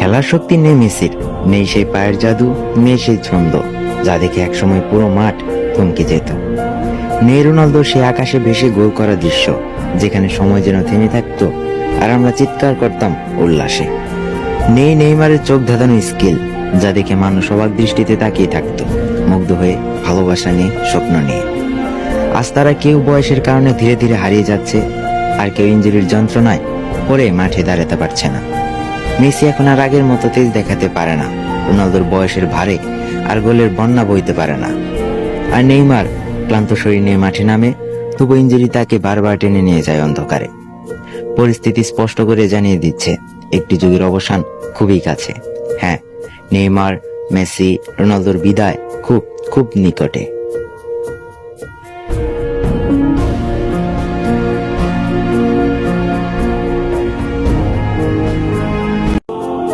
খেলার শক্তি নেই মেসির, নেই সেই পায়ের জাদু, নেই সেই ছন্দ যা দেখে একসময় পুরো মাঠ থমকে যেত। নেই রোনালদোর সেই আকাশে ভেসে গোল করা দৃশ্য, যেখানে সময় যেন থেমে থাকতো আর আমরা চিৎকার করতাম উল্লাসে। নেই নেইমারের চোখ ধাঁধানো স্কিল, যা দেখে মানুষ অবাক দৃষ্টিতে তাকিয়ে থাকতো, মুগ্ধ হয়ে, ভালোবাসা নিয়ে, স্বপ্ন নিয়ে। আজ তারা কেউ বয়সের কারণে ধীরে ধীরে হারিয়ে যাচ্ছে, আর কেউ ইনজুরির যন্ত্রণায় পরে মাঠে দাঁড়াতে পারছে না। মেসি এখন আর আগের মতো তেজ দেখাতে পারে না, রোনালদোর বয়সের ভারে আর গোলের বন্যা বইতে পারে না। আর নেইমার ক্লান্ত শরীর নিয়ে মাঠে নামে, তবু ইনজুরি তাকে বারবার টেনে নিয়ে যায় অন্ধকারে। পরিস্থিতি স্পষ্ট করে জানিয়ে দিচ্ছে একটি যুগের অবসান খুবই কাছে। হ্যাঁ, নেইমার, মেসি, রোনালদোর বিদায় খুব খুব নিকটে।